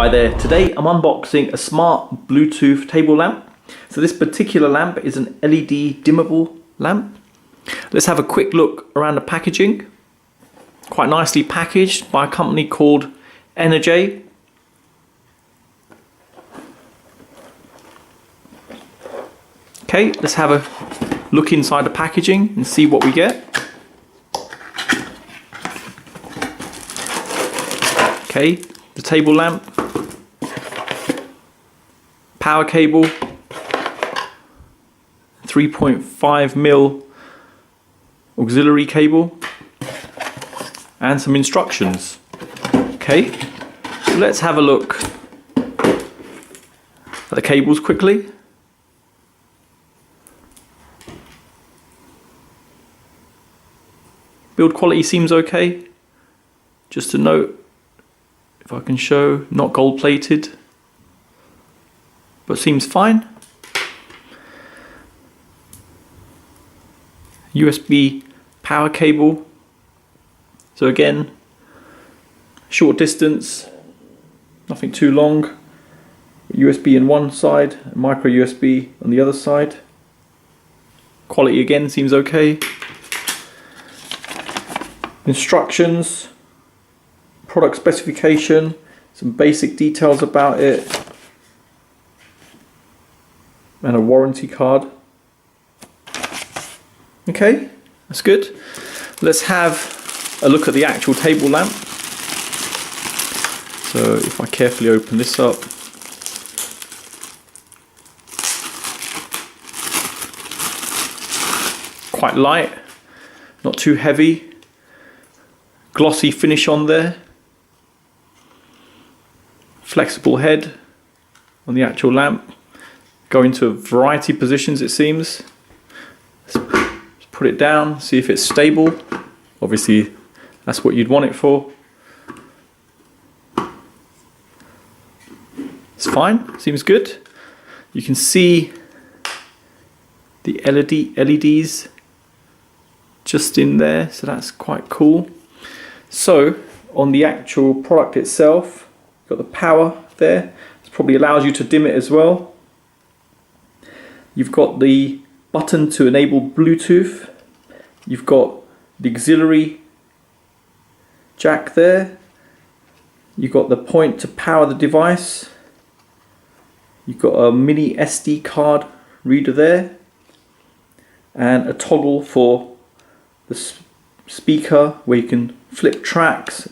Hi there, today I'm unboxing a smart Bluetooth table lamp. So this particular lamp is an LED dimmable lamp. Let's have a quick look around the packaging. Quite nicely packaged by a company called ENER-J. Okay, let's have a look inside the packaging and see what we get. Okay, the table lamp, power cable, 3.5mm auxiliary cable, and some instructions. Okay, so let's have a look at the cables quickly. Build quality seems okay. Just a note, if I can show, not gold plated, but seems fine. USB power cable. So again, short distance, nothing too long. USB on one side, micro USB on the other side. Quality again seems okay. Instructions, product specification, some basic details about it, and a warranty card. Okay, that's good. Let's have a look at the actual table lamp. So if I carefully open this up, quite light, not too heavy. Glossy finish on there. Flexible head on the actual lamp. Go into a variety of positions, it seems. Let's put it down, see if it's stable. Obviously, that's what you'd want it for. It's fine, seems good. You can see the LEDs just in there, so that's quite cool. So on the actual product itself, got the power there. This probably allows you to dim it as well. You've got the button to enable Bluetooth. You've got the auxiliary jack there. You've got the point to power the device. You've got a mini SD card reader there, and a toggle for the speaker where you can flip tracks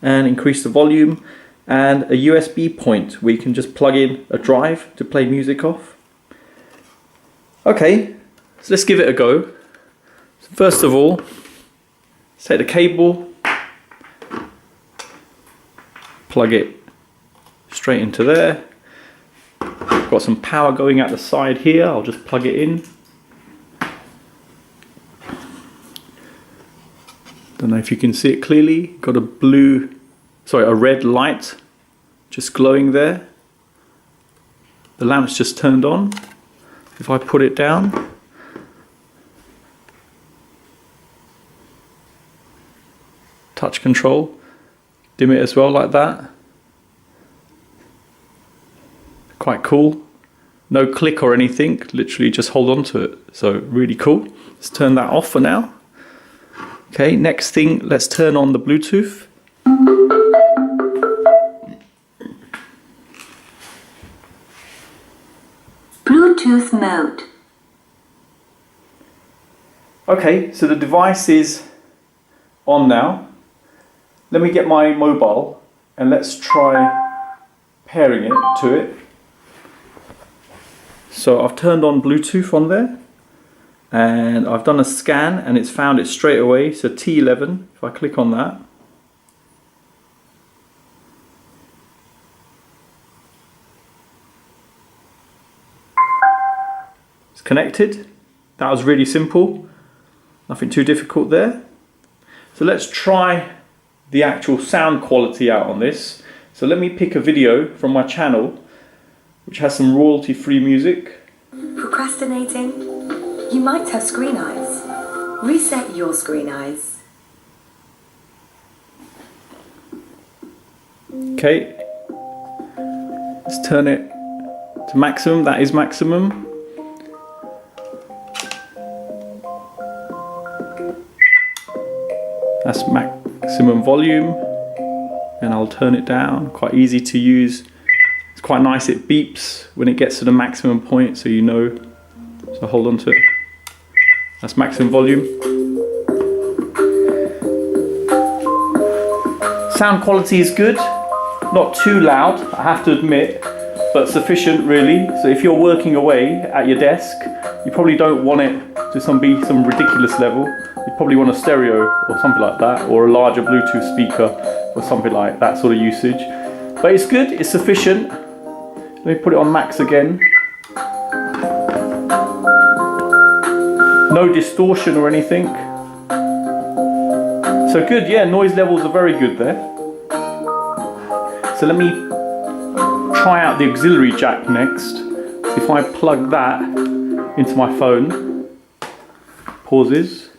and increase the volume, and a USB point where you can just plug in a drive to play music off. Okay, so let's give it a go. So first of all, let's take the cable, plug it straight into there. Got some power going out the side here, I'll just plug it in. Don't know if you can see it clearly. Got a red light just glowing there. The lamp's just turned on. If I put it down, touch control, dim it as well like that. Quite cool. No click or anything, literally just hold on to it. So really cool. Let's turn that off for now. Okay, next thing, let's turn on the Bluetooth. Bluetooth mode. Okay, so the device is on now. Let me get my mobile and let's try pairing it to it. So I've turned on Bluetooth on there, and I've done a scan and it's found it straight away. So T11, if I click on that, it's connected. That was really simple, nothing too difficult there. So let's try the actual sound quality out on this. So let me pick a video from my channel which has some royalty-free music. Procrastinating? You might have screen eyes. Reset your screen eyes. Okay, Let's turn it to maximum. That is maximum. That's maximum volume. And I'll turn it down. Quite easy to use. It's quite nice, it beeps when it gets to the maximum point, so you know. So hold on to it. That's maximum volume. Sound quality is good. Not too loud, I have to admit, but sufficient really. So if you're working away at your desk, you probably don't want it to be some ridiculous level. You probably want a stereo or something like that, or a larger Bluetooth speaker or something like that sort of usage. But it's good, it's sufficient. Let me put it on max again. No distortion or anything. So good, yeah, noise levels are very good there. So let me try out the auxiliary jack next. So if I plug that into my phone, pauses.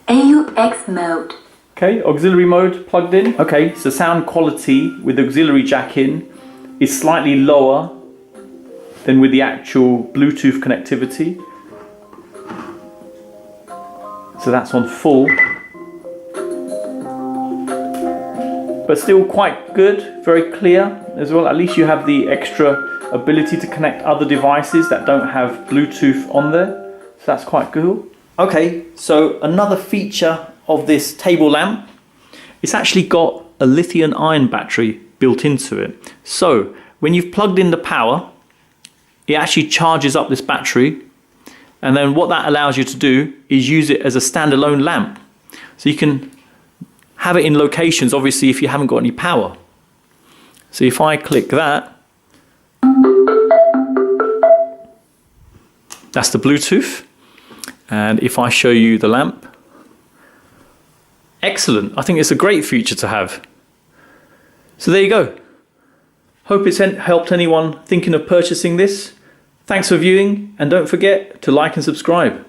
AUX mode. Okay, auxiliary mode plugged in. Okay, so sound quality with auxiliary jack in is slightly lower than with the actual Bluetooth connectivity. So that's on full. But still quite good, very clear as well. At least you have the extra ability to connect other devices that don't have Bluetooth on there. So that's quite cool. Okay, so another feature of this table lamp, it's actually got a lithium ion battery built into it. So when you've plugged in the power, it actually charges up this battery, and then what that allows you to do is use it as a standalone lamp. So you can have it in locations, obviously, if you haven't got any power. So if I click that, that's the Bluetooth. And if I show you the lamp, excellent. I think it's a great feature to have. So there you go. Hope it's helped anyone thinking of purchasing this. Thanks for viewing, and don't forget to like and subscribe.